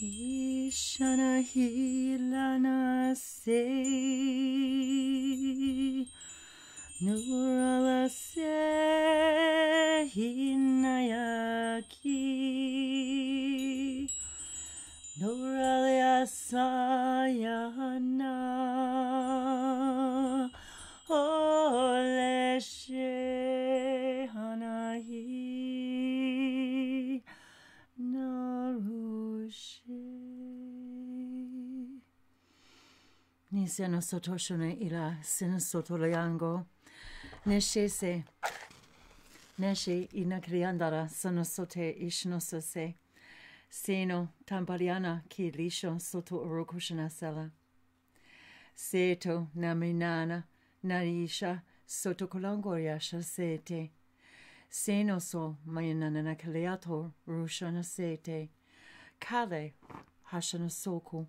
Ishana hilana se Nurala se hinayaki Nurala sayana Ole she hanahi narushe Nisena sotoshone ila sina sotoleyango Neshese Neshe inakriandara sanosote ishnosose Seno tampariana ki lisho soto urokushana sela Seto naminana narisha soto kolongoryasha sete Seno so mayanana kaleato rushana sete Kale hashana soku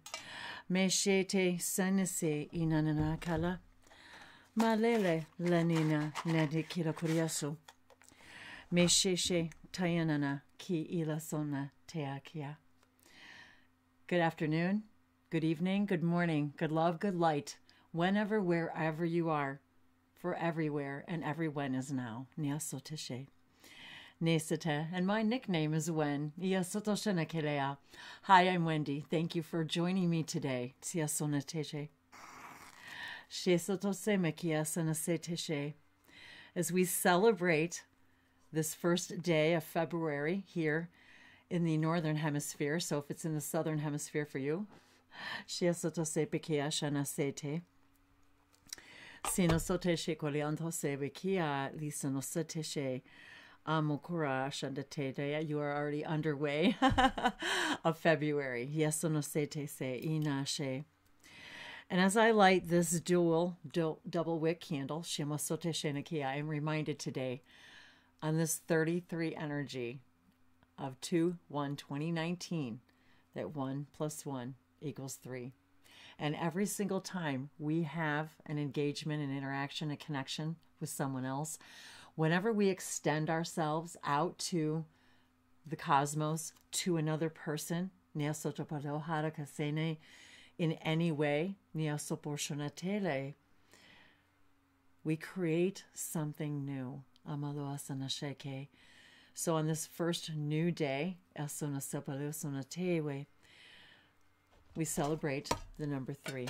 Meshete sanase inanana kala Malele lanina nadikira kuriaso. Mesheshe tayanana ki ilasona teakia. Good afternoon, good evening, good morning, good love, good light, whenever, wherever you are, for everywhere and everyone is now. Niasoteshe. Nesete, and my nickname is Wen. Niasotoshe kelea. Hi, I'm Wendy. Thank you for joining me today. Tiasonateshe. As we celebrate this first day of February here in the Northern Hemisphere, so if it's in the Southern Hemisphere for you, you are already underway of February. And as I light this double wick candle, I am reminded today on this 33 energy of 2/1/2019 that 1 + 1 = 3. And every single time we have an engagement, an interaction, a connection with someone else, whenever we extend ourselves out to the cosmos, to another person, in any way, we create something new. So on this first new day, we celebrate the number 3.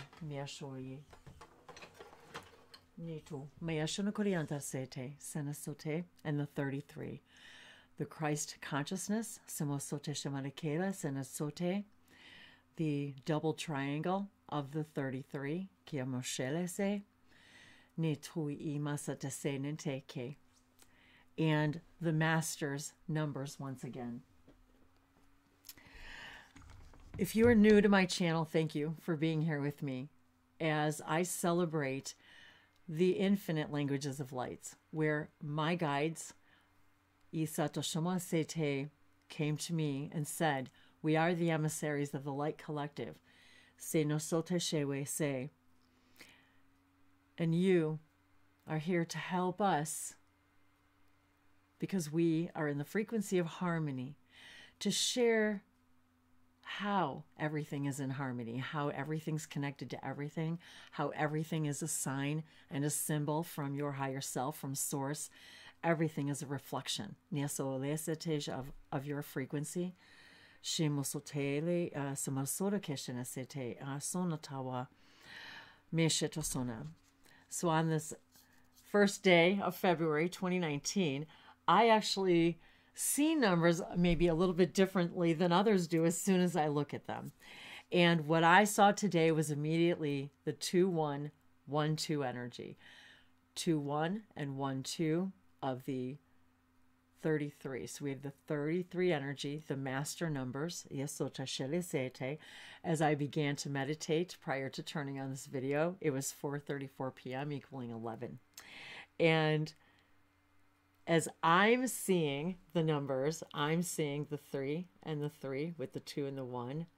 And the 33. The Christ consciousness, the double triangle of the 33, and the master's numbers once again. If you are new to my channel, thank you for being here with me as I celebrate the infinite languages of lights, where my guides, came to me and said, we are the emissaries of the Light Collective. And you are here to help us because we are in the frequency of harmony, to share how everything is in harmony, how everything's connected to everything, how everything is a sign and a symbol from your higher self, from source. Everything is a reflection of your frequency. So on this first day of February 2019, I actually see numbers maybe a little bit differently than others do as soon as I look at them. And what I saw today was immediately the 2-1-1-2 energy. 2-1 and 1-2 of the 33. So we have the 33 energy, the master numbers. As I began to meditate prior to turning on this video, it was 4:34 p.m. equaling 11. And as I'm seeing the numbers, I'm seeing the 3 and the 3 with the 2 and the 1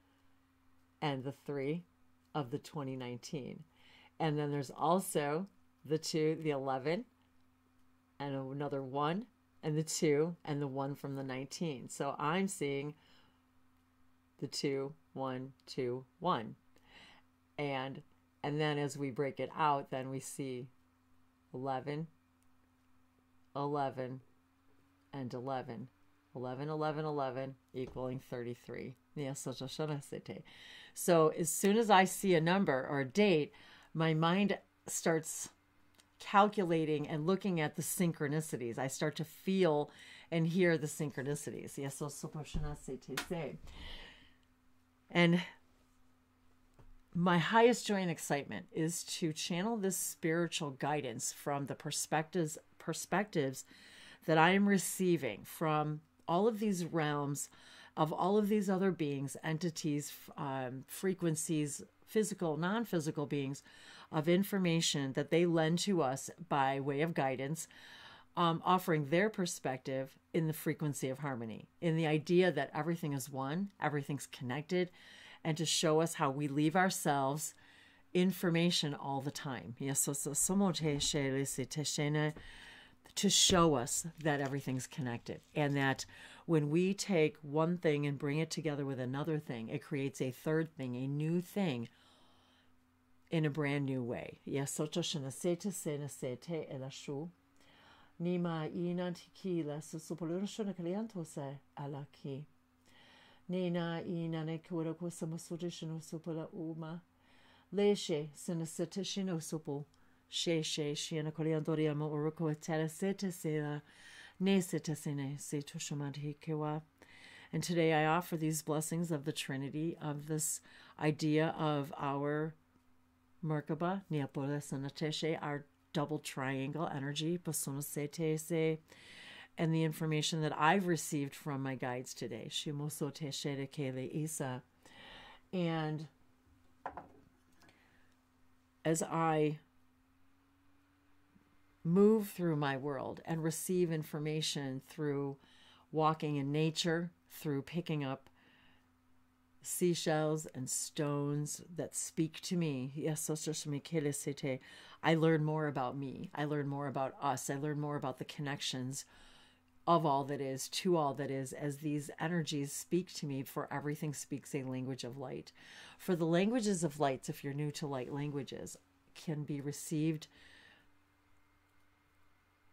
and the 3 of the 2019. And then there's also the 2, the 11, and another 1, and the 2, and the 1 from the 19. So I'm seeing the 2, 1, 2, 1. And then as we break it out, then we see 11, 11, and 11. 11, 11, 11 equaling 33. So as soon as I see a number or a date, my mind starts calculating and looking at the synchronicities. I start to feel and hear the synchronicities. And my highest joy and excitement is to channel this spiritual guidance from the perspectives that I am receiving from all of these realms of all of these other beings, entities, frequencies, physical, non-physical beings, of information that they lend to us by way of guidance, offering their perspective in the frequency of harmony, in the idea that everything is one, everything's connected, and to show us how we leave ourselves information all the time. To show us that everything's connected, and that when we take one thing and bring it together with another thing, it creates a third thing, a new thing, in a brand new way. Nima ina tikila susupolushona kaliantose alaki. Nina ina ne kura kusamusudishino supula uma. Leshe sinasatishino supu. She shiana koliandoria mo uruko teraseta sela. Neseta sene se tushamadhi kewa. And today I offer these blessings of the Trinity, of this idea of our Merkaba, Neapola Sanateshe, our double triangle energy, Pasonosete, and the information that I've received from my guides today, Shimosoteshe Kele Isa. And as I move through my world and receive information through walking in nature, through picking up seashells and stones that speak to me. I learn more about me. I learn more about us. I learn more about the connections of all that is to all that is, as these energies speak to me, for everything speaks a language of light. For the languages of lights, if you're new to light languages, can be received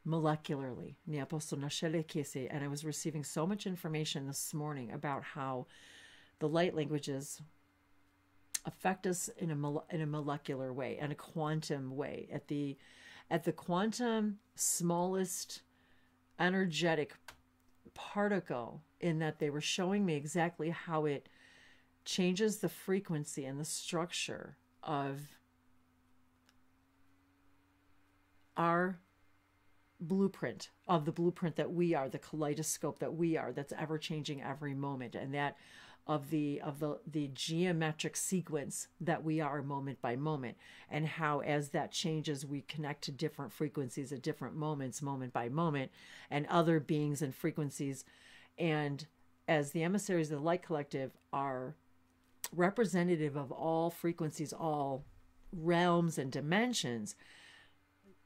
molecularly. And I was receiving so much information this morning about how the light languages affect us in a molecular way, and a quantum way, at the quantum smallest energetic particle, in that they were showing me exactly how it changes the frequency and the structure of our blueprint, of the blueprint that we are, the kaleidoscope that we are, that's ever changing every moment, and that of the geometric sequence that we are moment by moment, and how as that changes we connect to different frequencies at different moments, moment by moment, and other beings and frequencies. And as the emissaries of the light collective are representative of all frequencies, all realms and dimensions,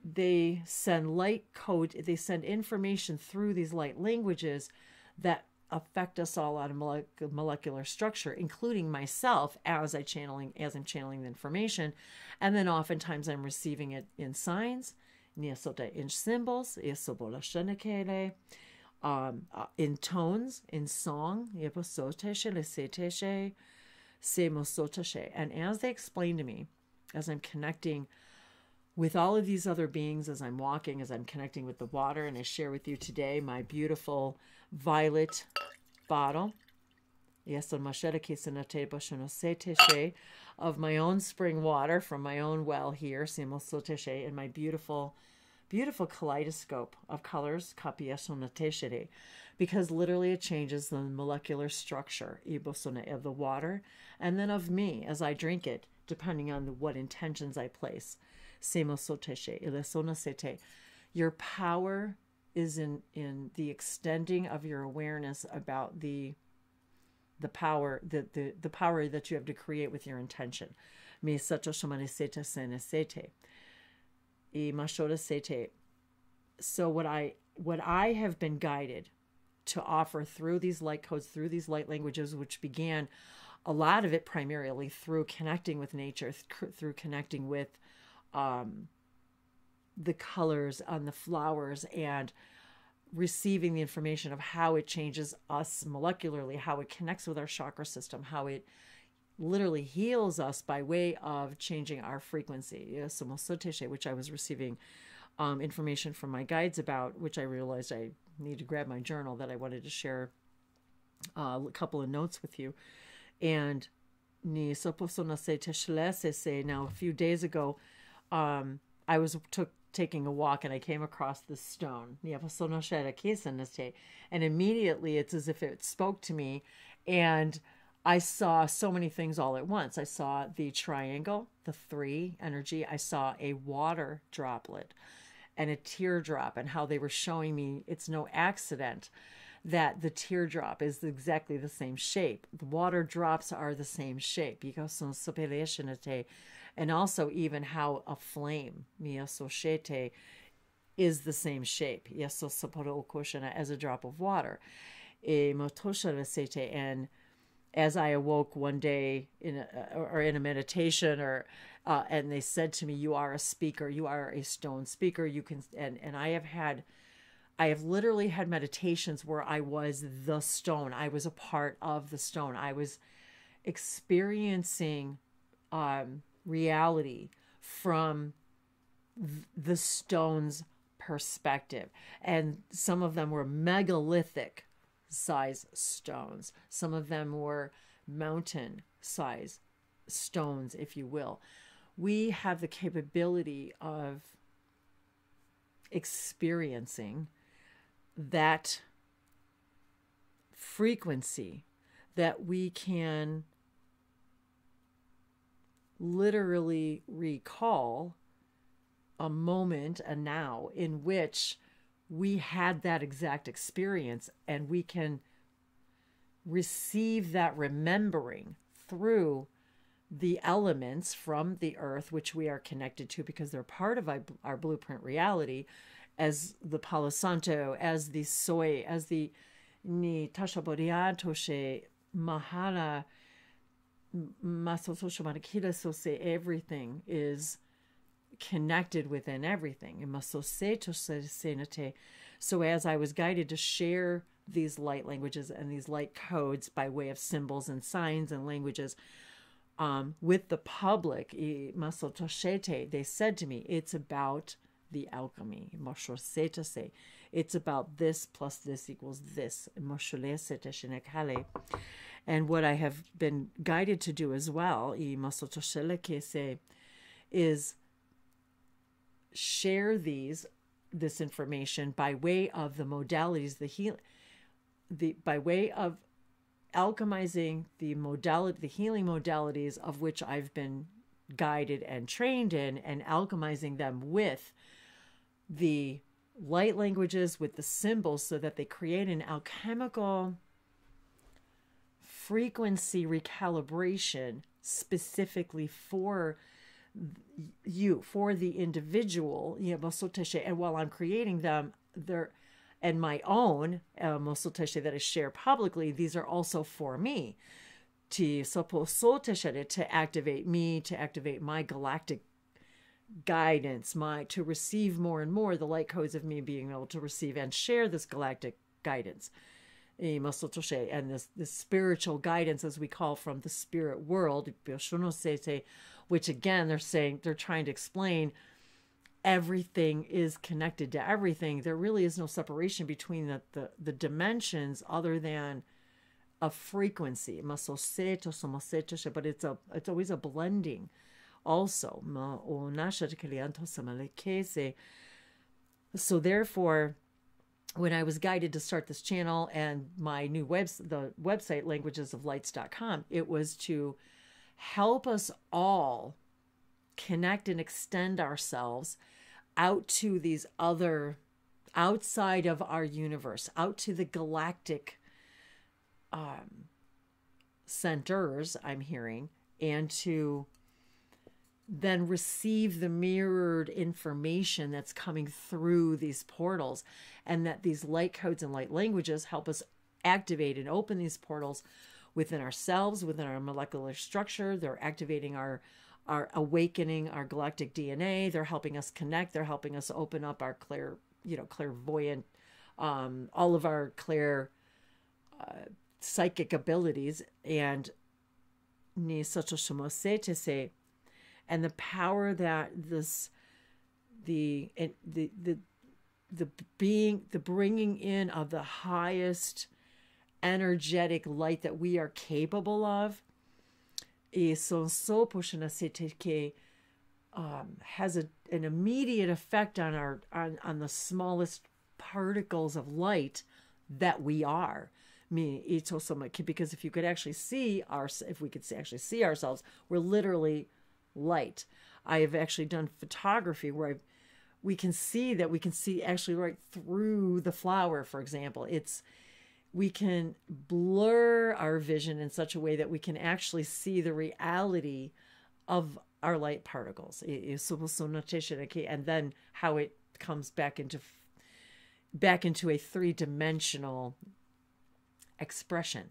they send light code, they send information through these light languages that affect us all on a molecular structure, including myself as I'm channeling the information. And then oftentimes I'm receiving it in signs, in symbols, in tones, in song, and as they explain to me, as I'm connecting with all of these other beings, as I'm walking, as I'm connecting with the water, and I share with you today my beautiful violet bottle of my own spring water from my own well here, and my beautiful kaleidoscope of colors, because literally it changes the molecular structure of the water, and then of me as I drink it, depending on what intentions I place. Your power is in the extending of your awareness about the power that you have to create with your intention. So what I have been guided to offer through these light codes, through these light languages, which began a lot of it primarily through connecting with nature, through connecting with the colors on the flowers, and receiving the information of how it changes us molecularly, how it connects with our chakra system, how it literally heals us by way of changing our frequency. Which I was receiving information from my guides about, which I realized I need to grab my journal, that I wanted to share a couple of notes with you. And now a few days ago, I was taking a walk, and I came across this stone. And immediately it's as if it spoke to me, and I saw so many things all at once. I saw the triangle, the 3 energy. I saw a water droplet and a teardrop, and how they were showing me it's no accident that the teardrop is exactly the same shape. The water drops are the same shape. And also even how a flame is the same shape as a drop of water. And as I awoke one day in a meditation, and they said to me, "You are a speaker. You are a stone speaker. You can." And I have literally had meditations where I was the stone. I was a part of the stone. I was experiencing reality from the stone's perspective. And some of them were megalithic size stones. Some of them were mountain size stones, if you will. We have the capability of experiencing that frequency, that we can literally recall a moment, a now, in which we had that exact experience, and we can receive that remembering through the elements from the earth, which we are connected to because they're part of our blueprint reality, as the Palo Santo, as the soy, as the ni tashaboriatoshe mahana masososhomanakila. Everything is connected within everything. So as I was guided to share these light languages and these light codes by way of symbols and signs and languages with the public, they said to me, it's about the alchemy. It's about this plus this equals this. And what I have been guided to do as well is share this information by way of the modalities, by way of alchemizing the healing modalities of which I've been guided and trained in, and alchemizing them with the light languages, with the symbols, so that they create an alchemical frequency recalibration specifically for you, for the individual. And while I'm creating them, and my own that I share publicly, these are also for me to activate me, to activate my galactic guidance, to receive more and more the light codes of me being able to receive and share this galactic guidance, and this spiritual guidance, as we call, from the spirit world, which again they're trying to explain everything is connected to everything. There really is no separation between the dimensions other than a frequency. But it's always a blending also. So therefore, when I was guided to start this channel and my new the website languagesoflights.com, it was to help us all connect and extend ourselves out to these other, outside of our universe, out to the galactic centers, I'm hearing, and to then receive the mirrored information that's coming through these portals, and that these light codes and light languages help us activate and open these portals within ourselves, within our molecular structure. They're activating our awakening, our galactic DNA. They're helping us connect. They're helping us open up our clairvoyant, all of our psychic abilities, and and the power that the bringing in of the highest energetic light that we are capable of has an immediate effect on on the smallest particles of light that we are. Because if you could actually see actually see ourselves, we're literally light. I have actually done photography where we can see actually right through the flower, for example. We can blur our vision in such a way that we can actually see the reality of our light particles. And then how it comes back into a three-dimensional expression.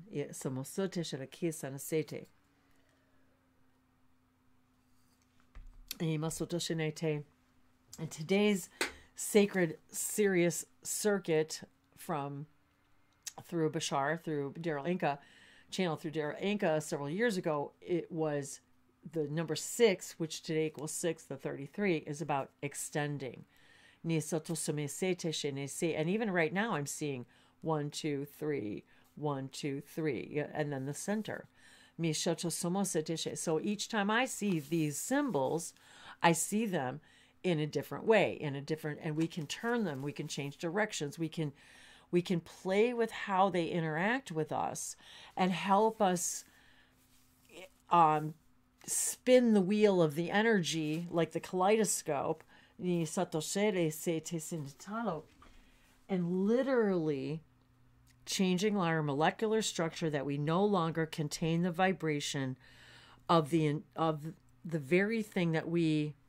And today's sacred Sirius circuit through Bashar, through Daryl Inca, channeled through Daryl Inca several years ago, it was the number 6, which today equals 6, the 33, is about extending. And even right now I'm seeing 1, 2, 3, 1, 2, 3, and then the center. So each time I see these symbols, I see them in a different way, and we can turn them, we can change directions, we can play with how they interact with us and help us spin the wheel of the energy like the kaleidoscope, and literally changing our molecular structure, that we no longer contain the vibration of the very thing that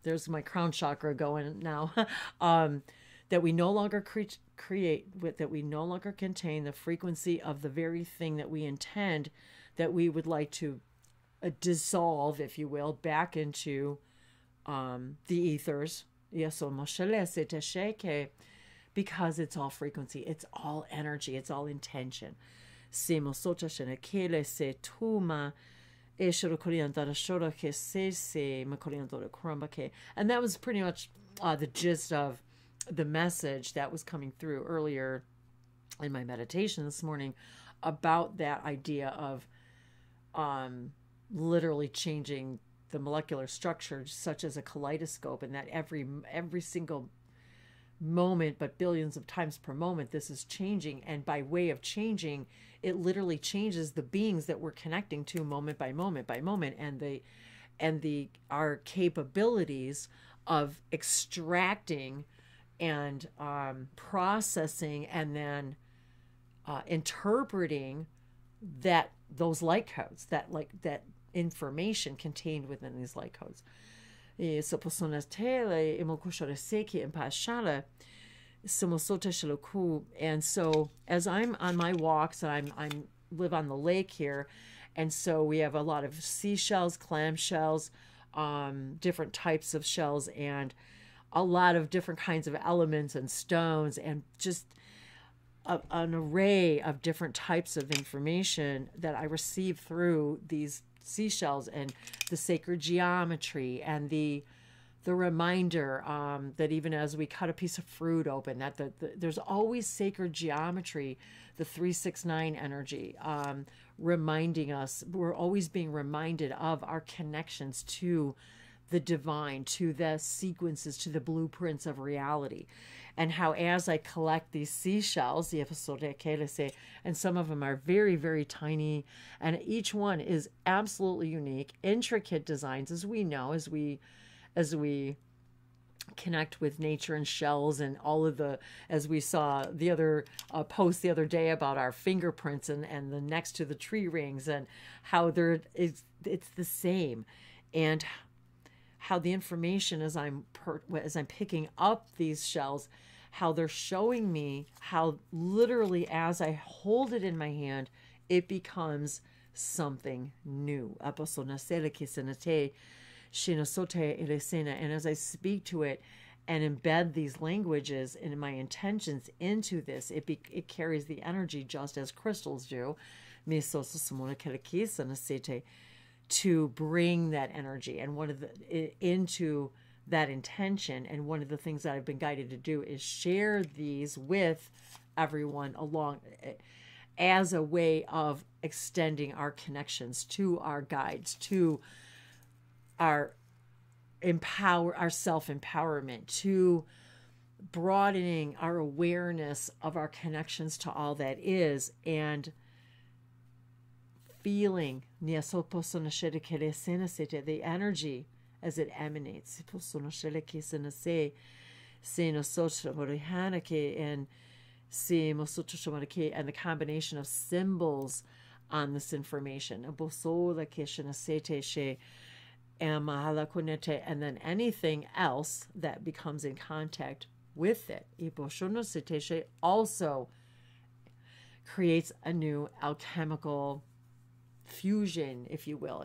there's my crown chakra going now, that we no longer that we no longer contain the frequency of the very thing that we intend, that we would like to dissolve, if you will, back into the ethers. Because it's all frequency, it's all energy, it's all intention. And that was pretty much the gist of the message that was coming through earlier in my meditation this morning, about that idea of literally changing the molecular structure, such as a kaleidoscope, and that every single moment, but billions of times per moment, this is changing. And by way of changing, it literally changes the beings that we're connecting to moment by moment by moment, and our capabilities of extracting and processing and then interpreting those light codes, that information contained within these light codes. And so as I'm on my walks, and I live on the lake here, and so we have a lot of seashells, clam shells, different types of shells, and a lot of different kinds of elements and stones, and just an array of different types of information that I receive through these seashells, and the sacred geometry, and the reminder that even as we cut a piece of fruit open, that there's always sacred geometry, the 369 energy, reminding us, we're always being reminded of our connections to the divine, to the sequences, to the blueprints of reality. And how as I collect these seashells, and some of them are very, very tiny, and each one is absolutely unique, intricate designs, as we know, as we connect with nature and shells, and all of as we saw the other post the other day about our fingerprints and the next to the tree rings, and how it's the same, and how the information as I'm picking up these shells, how they're showing me how literally as I hold it in my hand, it becomes something new. And as I speak to it and embed these languages and my intentions into this, it carries the energy just as crystals do, to bring that energy and into that intention. And one of the things that I've been guided to do is share these with everyone along as a way of extending our connections to our guides, to our self-empowerment, to broadening our awareness of our connections to all that is, and feeling the energy as it emanates, and the combination of symbols on this information, and then anything else that becomes in contact with it also creates a new alchemical fusion, if you will,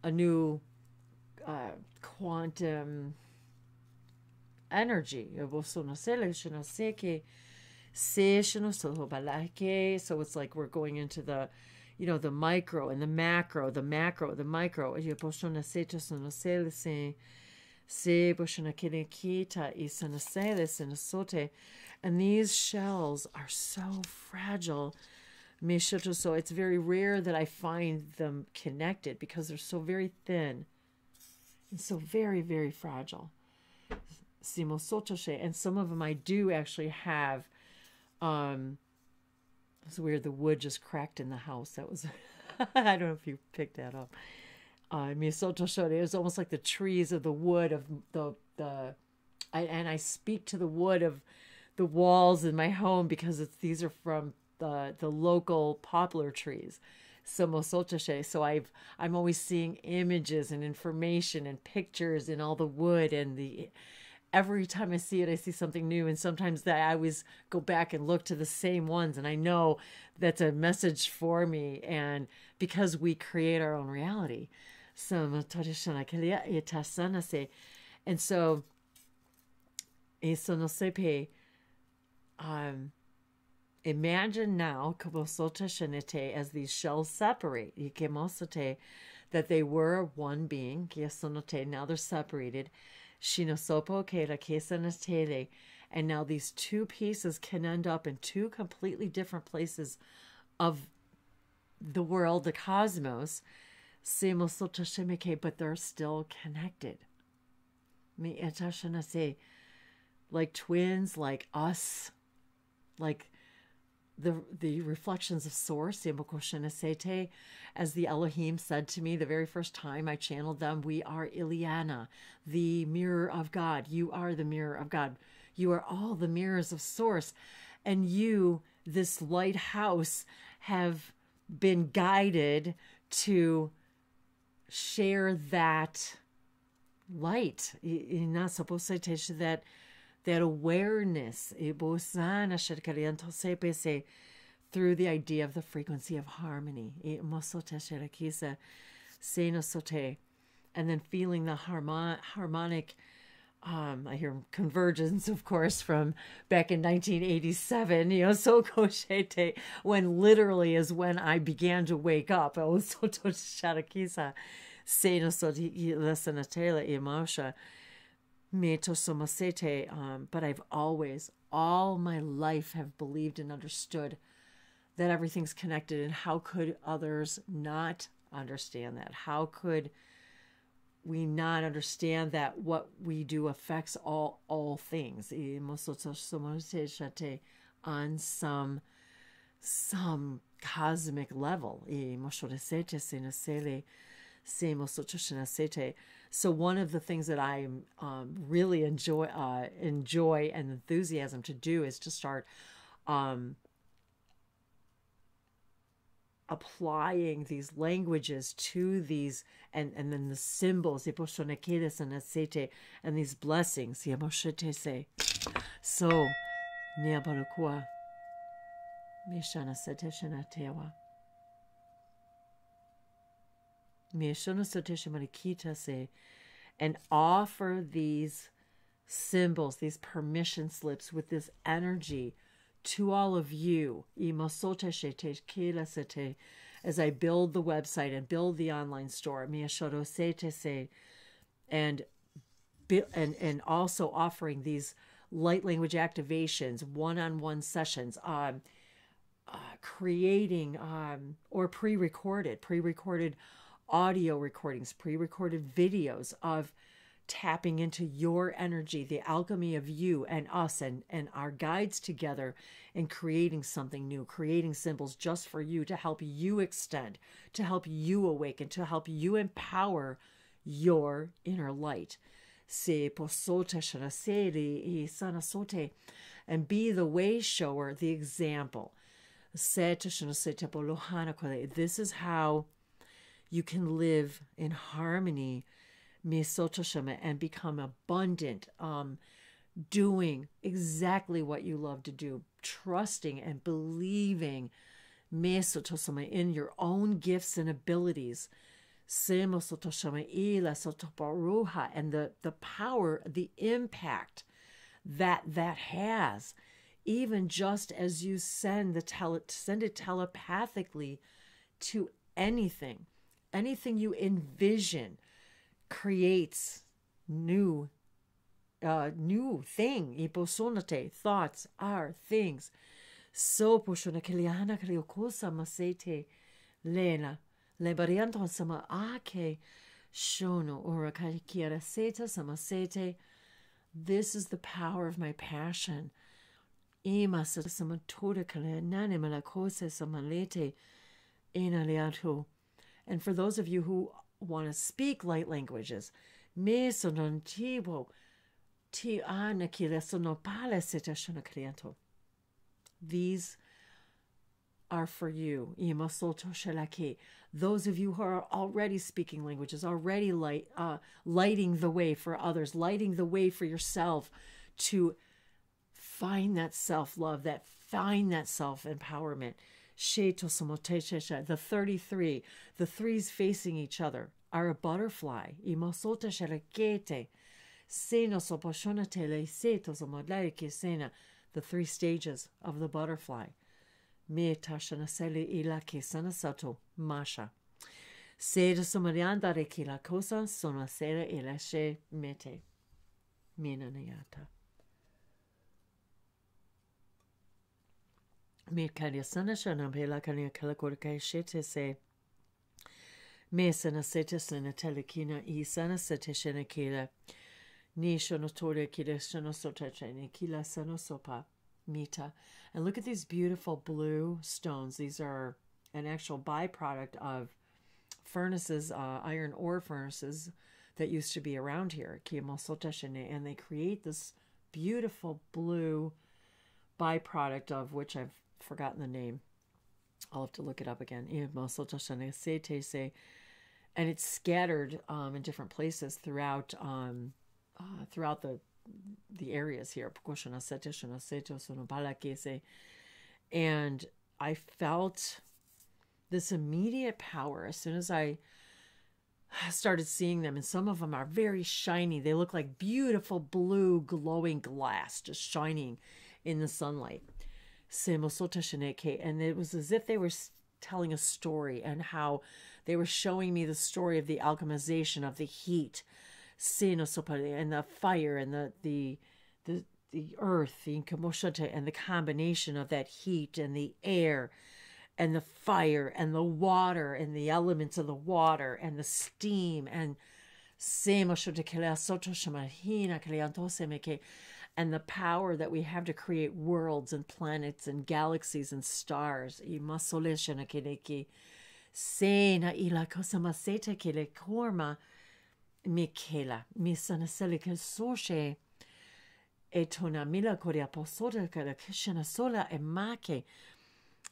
a new quantum energy. So it's like we're going into the, the micro and the macro, the macro, the micro. And these shells are so fragile. So it's very rare that I find them connected because they're so very thin and so very, very fragile. And some of them I do actually have. It's weird, the wood just cracked in the house. That was, I don't know if you picked that up. It was almost like the trees of the wood of and I speak to the wood of the walls in my home because these are from the local poplar trees. So I'm always seeing images and information and pictures in all the wood, and every time I see it, I see something new. And sometimes I always go back and look to the same ones, and I know that's a message for me. And because we create our own reality. And so, imagine now as these shells separate, that they were one being. Now they're separated. And now these two pieces can end up in two completely different places of the world, the cosmos, but they're still connected. Like twins, like us, like the reflections of Source, as the Elohim said to me the very first time I channeled them, we are Ileana, the mirror of God. You are the mirror of God. You are all the mirrors of Source. And you, this lighthouse, have been guided to share that light. That awareness through the idea of the frequency of harmony. And then feeling the harmonic, I hear convergence, of course, from back in 1987, when literally is when I began to wake up. But I've always, all my life, have believed and understood that everything's connected. And how could others not understand that? How could we not understand that what we do affects all things on some cosmic level? So one of the things that I really enjoy and enthusiasm to do is to start applying these languages to these, and then the symbols, and these blessings. So, Mishana Sateshana Tewa. Mishana Sateshana Kita se, and offer these symbols, these permission slips with this energy to all of you. As I build the website and build the online store, and also offering these light language activations, one-on-one sessions, creating or pre-recorded audio recordings, pre-recorded videos of tapping into your energy, the alchemy of you and us and our guides together, and creating something new, creating symbols just for you to help you extend, to help you awaken, to help you empower your inner light. And be the way shower, the example. This is how you can live in harmony and become abundant, doing exactly what you love to do, trusting and believing in your own gifts and abilities, and the power, the impact that has, even just as you send it telepathically to anything you envision, creates new thing. Thoughts are things. So poshona kiliana kaliokosa masete lena lebarianto sama ake shono ora kalikiara seta samasete. This is the power of my passion. Ima sama toda kale nane malakose samalete enaliato. And for those of you who want to speak light languages, these are for you. Those of you who are already speaking languages, already lighting the way for others, lighting the way for yourself to find that self-love, find that self-empowerment. The 33, the threes facing each other, are a butterfly. The 3 stages of the butterfly. Masha. Seda somarianda rekila cosa sono sera elashe mete. Minanayata. Me kalia sana shana bela kalia kalakorka shete se. Me sana sete sana telekina I sana sete shena kila. Ni shono tore kila shono sota chene kila sano sopa mita. And look at these beautiful blue stones. These are an actual byproduct of furnaces, iron ore furnaces that used to be around here. And they create this beautiful blue byproduct of which I've forgotten the name. I'll have to look it up again. And it's scattered in different places throughout the areas here. And I felt this immediate power as soon as I started seeing them. And some of them are very shiny. They look like beautiful blue glowing glass just shining in the sunlight. And it was as if they were telling a story, and how they were showing me the story of the alchemization of the heat, and the fire, and the earth, and the combination of that heat and the air and the fire and the water and the elements of the water and the steam and the power that we have to create worlds and planets and galaxies and stars. Mikela, misanaselika soche, etona mila korea posota kada kishana sola emake.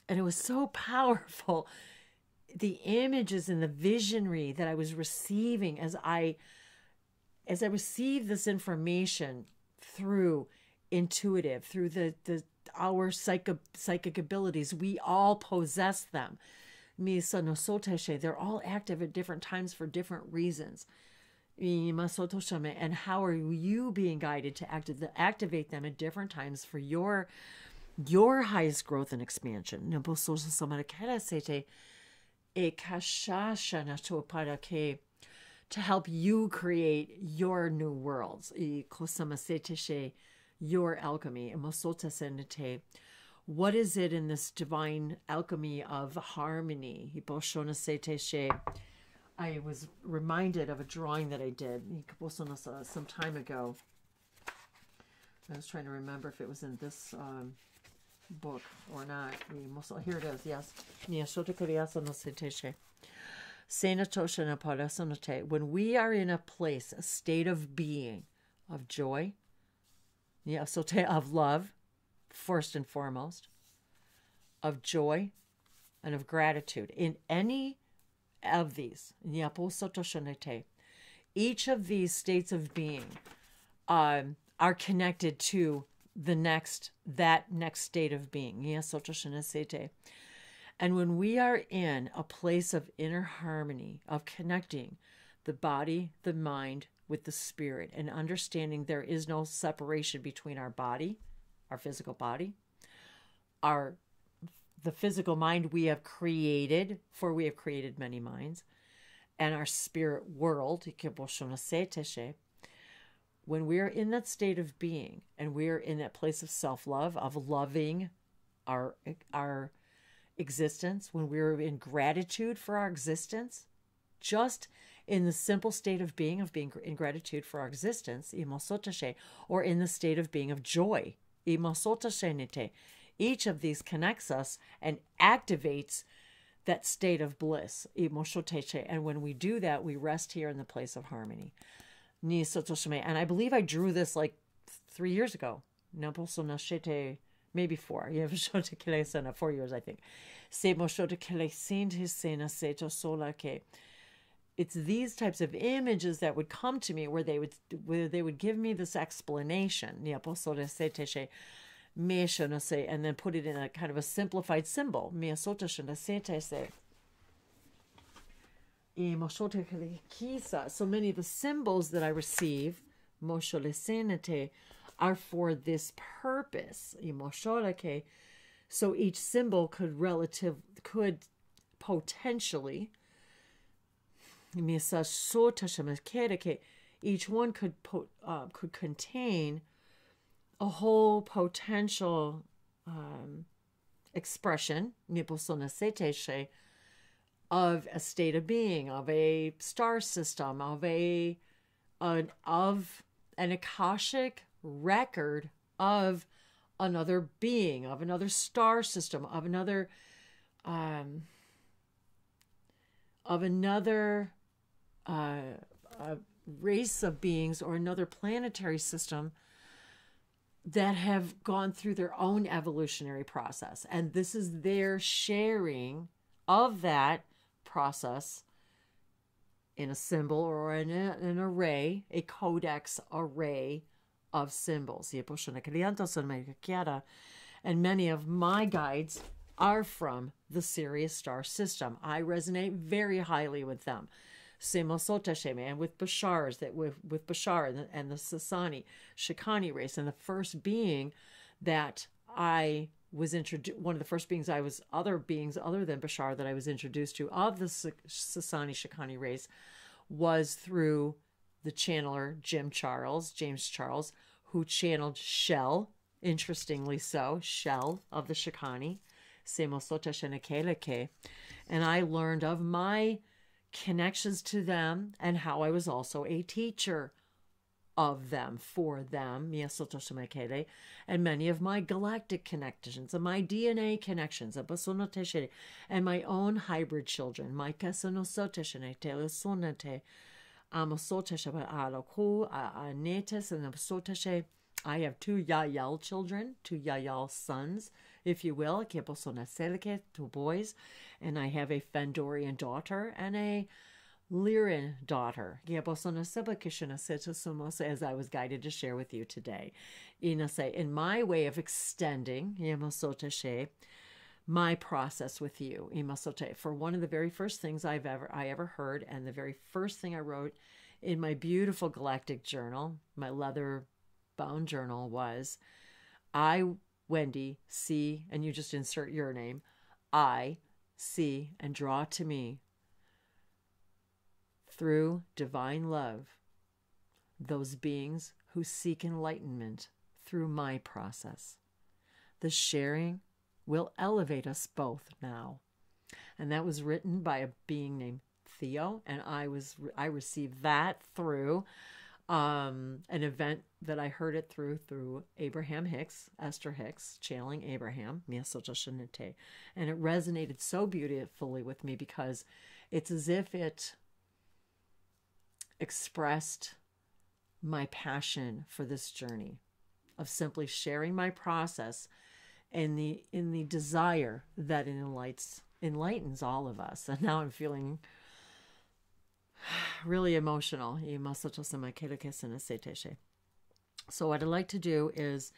And it was so powerful. The images and the visionary that I was receiving as I received this information through intuitive, through the our psychic abilities. We all possess them. They're all active at different times for different reasons. And how are you being guided to activate them at different times for your highest growth and expansion? To help you create your new worlds, your alchemy. What is it in this divine alchemy of harmony? I was reminded of a drawing that I did some time ago. I was trying to remember if it was in this book or not. Here it is, yes. When we are in a place, a state of being, of joy, of love, first and foremost, of joy and of gratitude, in any of these, each of these states of being are connected to that next state of being. And when we are in a place of inner harmony, of connecting the body, the mind with the spirit, and understanding there is no separation between our body, our physical body, the physical mind we have created, for we have created many minds, and our spirit world, when we are in that state of being, and we are in that place of self-love, of loving our existence, when we're in gratitude for our existence, just in the simple state of being in gratitude for our existence, or in the state of being of joy, each of these connects us and activates that state of bliss. And when we do that, we rest here in the place of harmony. And I believe I drew this like 3 years ago. Maybe 4. 4 years, I think. It's these types of images that would come to me where they would give me this explanation. And then put it in a kind of a simplified symbol. So many of the symbols that I receive are for this purpose. So each symbol could potentially, each one could contain a whole potential expression of a state of being, of a star system, of an Akashic record of another being, of another star system, of another race of beings, or another planetary system that have gone through their own evolutionary process. And this is their sharing of that process in a symbol or in an array, a codex array of symbols. And many of my guides are from the Sirius star system. I resonate very highly with them. And with Bashar's, with Bashar and the Sassani, Shakani race, and the first being that I was introduced, one of the first beings other beings other than Bashar that I was introduced to of the Sassani Shakani race was through the channeler James Charles, who channeled Shell, interestingly so, Shell of the Shakani, and I learned of my connections to them and how I was also a teacher of them, for them, and many of my galactic connections and my DNA connections, and my own hybrid children, I have 2 Yahyel children, 2 Yahyel sons, if you will, 2 boys, and I have a Fendorian daughter and a Lyran daughter, as I was guided to share with you today. In my way of extending my process with you, for one of the very first things I ever heard, and the very first thing I wrote in my beautiful galactic journal, my leather bound journal, was, I, Wendy, see, and you just insert your name, I see and draw to me through divine love those beings who seek enlightenment through my process. The sharing will elevate us both now. And that was written by a being named Theo, and I received that through an event that I heard it through Abraham Hicks, Esther Hicks, channeling Abraham, and it resonated so beautifully with me because it's as if it expressed my passion for this journey of simply sharing my process in the desire that it enlightens all of us. And now I'm feeling really emotional. So what I'd like to do is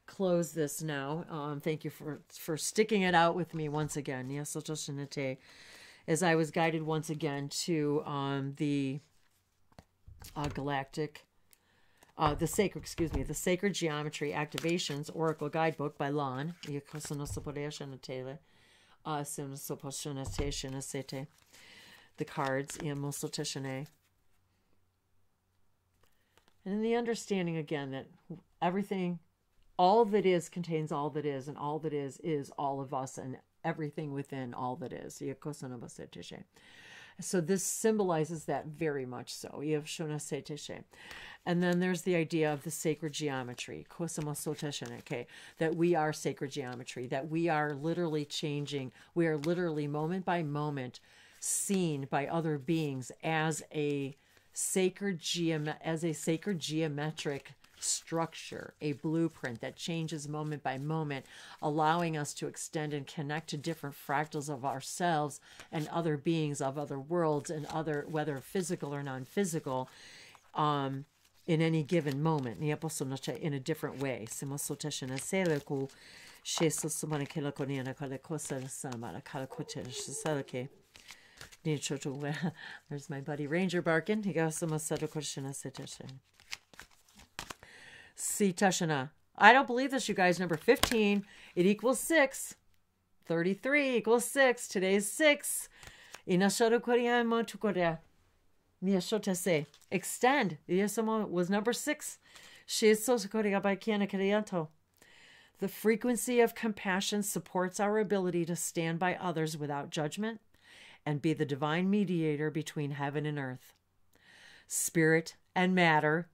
close this now. Thank you for sticking it out with me once again. As I was guided once again to the the Sacred Geometry Activations Oracle Guidebook by Lon. The cards, and in the understanding again that everything, all that is contains all that is, and all that is all of us, and everything within all that is. So this symbolizes that very much so. And then there's the idea of the sacred geometry, that we are sacred geometry, that we are literally changing, we are literally moment by moment seen by other beings as a sacred geometric structure, a blueprint that changes moment by moment, allowing us to extend and connect to different fractals of ourselves and other beings of other worlds, and other, whether physical or non-physical, in any given moment, in a different way. There's my buddy Ranger barking. Tashana. I don't believe this, you guys. Number 15. It equals 6. 33 equals 6. Today's 6. Extend. Was number 6. The frequency of compassion supports our ability to stand by others without judgment and be the divine mediator between heaven and earth, spirit and matter,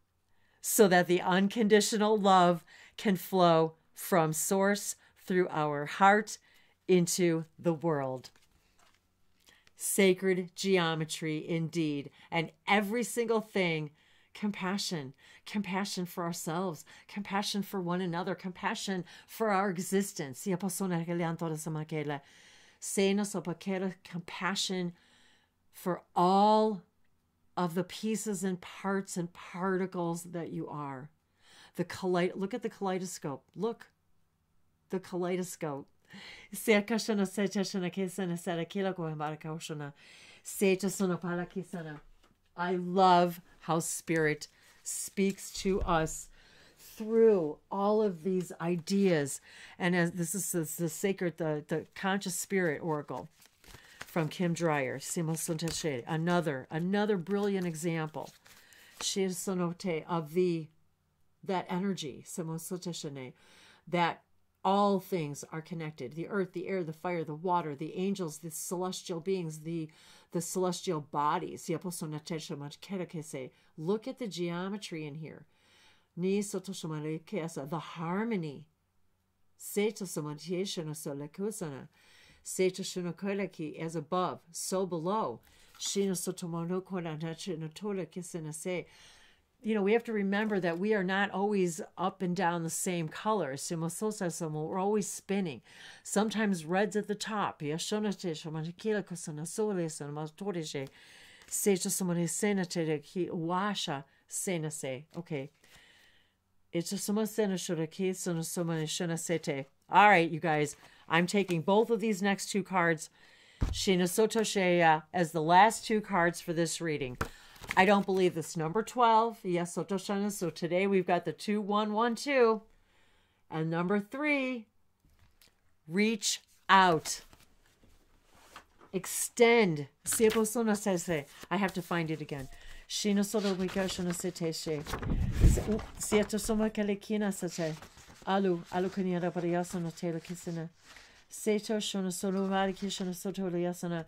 so that the unconditional love can flow from source through our heart into the world. Sacred geometry indeed. And every single thing, compassion. Compassion for ourselves. Compassion for one another. Compassion for our existence. Compassion for all of the pieces and parts and particles that you are. Look at the kaleidoscope. Look. The kaleidoscope. I love how Spirit speaks to us through all of these ideas. And as this is the sacred, the conscious spirit oracle from Kim Dreyer, another brilliant example of that energy, that all things are connected. The earth, the air, the fire, the water, the angels, the celestial beings, the celestial bodies. Look at the geometry in here. The harmony. As above, so below. We have to remember that we are not always up and down the same colors. We're always spinning. Sometimes red's at the top. Seja somone senate ki washa senase. Okay. It's just someone sena should ki someone shana sete. All right, you guys. I'm taking both of these next two cards, Shina Sotosheya, as the last two cards for this reading. I don't believe this number 12. Yes, Sotoshana. So today we've got the 2112. And number 3, reach out. Extend. I have to find it again. Shina Soto Wika Shana Sete She. Sieto Soma Kalekina Sete. Alu Kanyada Pariasana Taylor Kissina. Seto Shona Soto Mariki Shana Soto Liasana.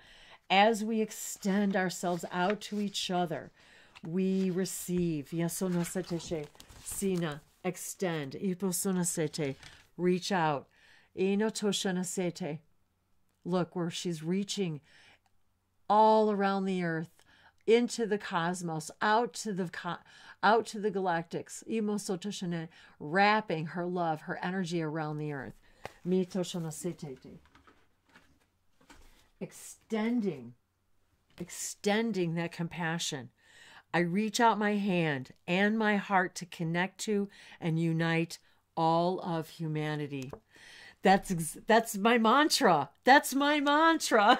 As we extend ourselves out to each other, we receive. Yasona Sete She. Sina. Extend. Iposona Sete. Reach out. Ino Toshana Sete. Look where she's reaching all around the earth, into the cosmos, out to the galactics. Imo Sotoshana, wrapping her love, her energy around the earth. Mi Toshana Sete. Extending that compassion. I reach out my hand and my heart to connect to and unite all of humanity. That's my mantra. That's my mantra.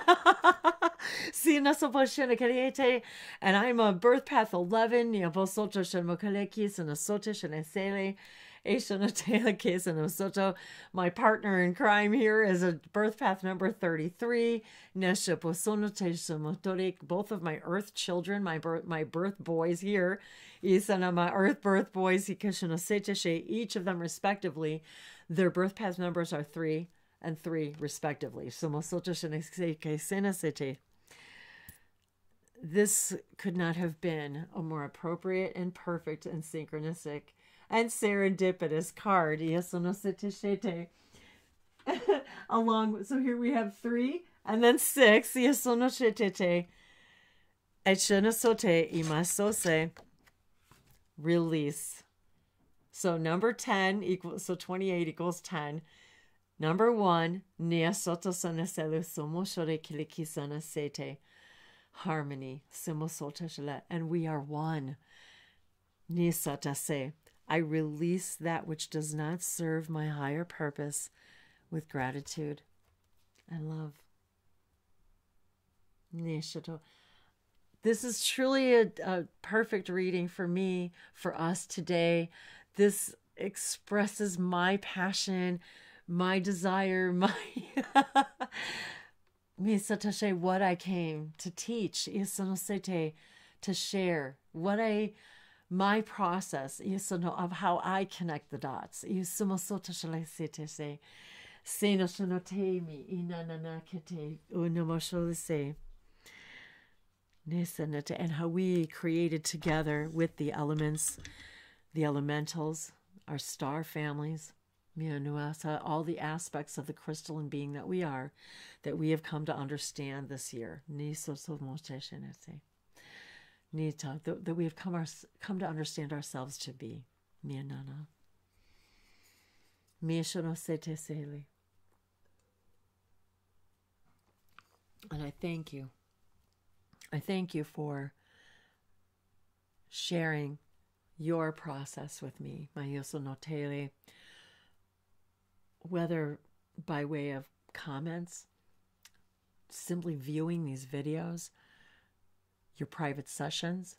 And I'm a birth path 11. My partner in crime here is a birth path number 33. Both of my earth children, my birth boys here, my earth birth boys, each of them respectively, their birth path numbers are 3 and 3 respectively. This could not have been a more appropriate and perfect and synchronistic and serendipitous card. So here we have 3 and then 6. Release. So number 10 equals, so 28 equals 10. Number 1, harmony, and we are one. I release that which does not serve my higher purpose with gratitude and love. This is truly a perfect reading for me, for us today. This expresses my passion, my desire, what I came to teach, to share, my process of how I connect the dots. And how we created together with the elements, the elementals, our star families, all the aspects of the crystalline being that we are, that we have come to understand this year. That we have come to understand ourselves to be. And I thank you. I thank you for sharing your process with me, my Yosonotele, whether by way of comments, simply viewing these videos, your private sessions,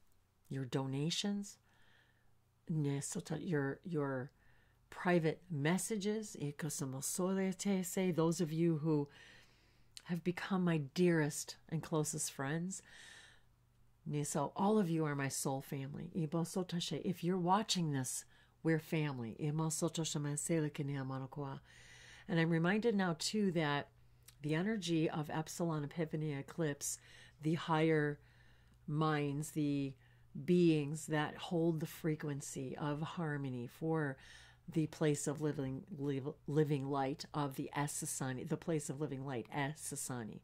your donations, your private messages, those of you who have become my dearest and closest friends. So all of you are my soul family. If you're watching this, we're family. And I'm reminded now too that the energy of Epsilon Epiphany eclipse, the higher minds, the beings that hold the frequency of harmony for the place of living light of the Sassani, the place of living light, Sassani,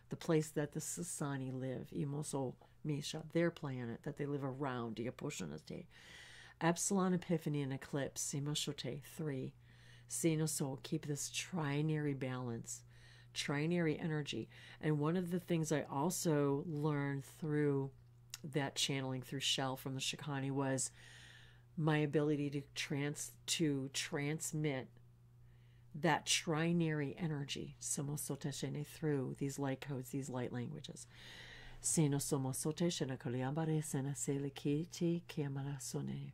the place that the Sassani live, Imoso Misha, their planet that they live around, Epsilon Epiphany and eclipse, Imoshote 3, Sinoso, keep this trinary balance, trinary energy. And one of the things I also learned through that channeling through Shell from the Shakani was my ability to transmit that trinary energy through these light codes, these light languages. Sino somosote shena koliambare sena selikiti kiamara sone.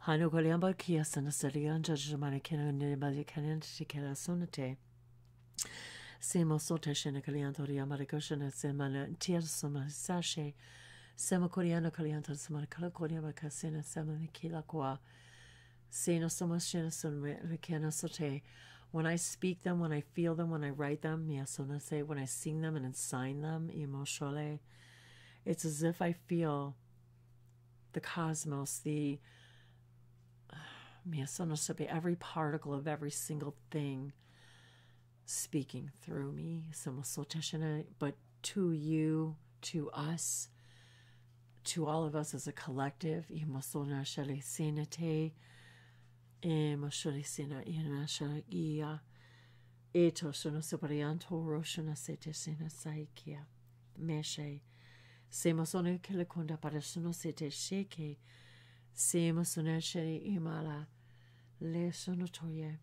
Hano koliamba kia sena serian jajamane kena nebali kanen tikera sonate. Simo sote shena kolianto riamare koshena semana tier soma sashe. Sema koriano kolianto semana kala koriamba kasena semana kila kwa. Sino soma shena sonme rekena sote. When I speak them, when I feel them, when I write them, when I sing them and sign them, emotionally, it's as if I feel the cosmos, every particle of every single thing speaking through me. But to you, to us, to all of us as a collective, Emotionalisina inasha ia eto sono superianto roshuna sete sena saikia meshe semosone kele konda parasono sete sheke semosone shere imala le sonotoye.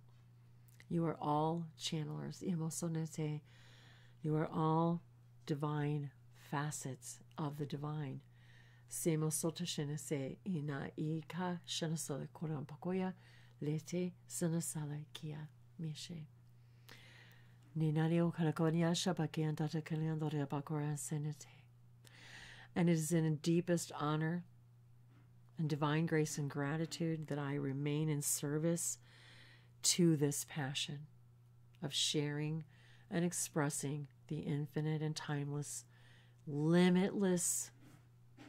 You are all channelers. Emosonete. You are all divine facets of the divine. Semosota shenese ina ika shenasole korampakoya. Lete sanasala kia mishe. Ninario kalakonia shabakian data kaliandoria bakora senete. And it is in the deepest honor and divine grace and gratitude that I remain in service to this passion of sharing and expressing the infinite and timeless, limitless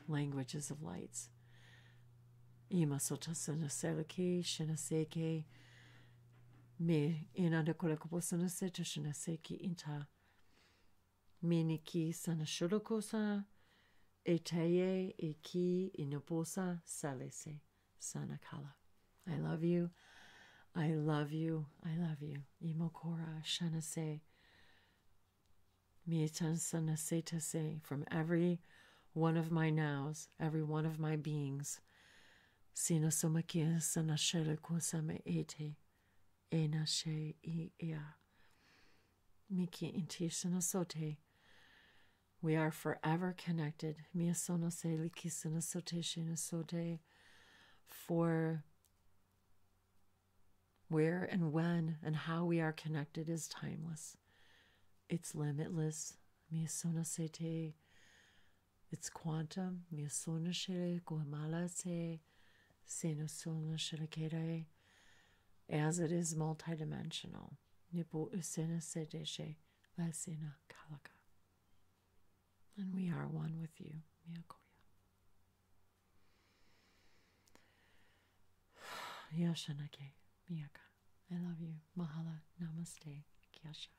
languages of lights. Ima sota sana selaki shinaseke me inanda kolekupo sana seta shinaseki inta miniki sana shurokosa etaye eki inoposa salese sana kala. I love you. I love you. I love you. Imokora shanase mitan sana seta se from every one of my nows, every one of my beings. Sino somakia sana shele kosame ete ena she ia miki inti sana sote. We are forever connected. Mia sono se liki sana sote shena sote. For where and when and how we are connected is timeless. It's limitless. Mia sono sete. It's quantum. Mia sono shele guamala se. As it is multidimensional. And we are one with you. Yoshanake, Miyaka. I love you. Mahala. Namaste. Kyasha.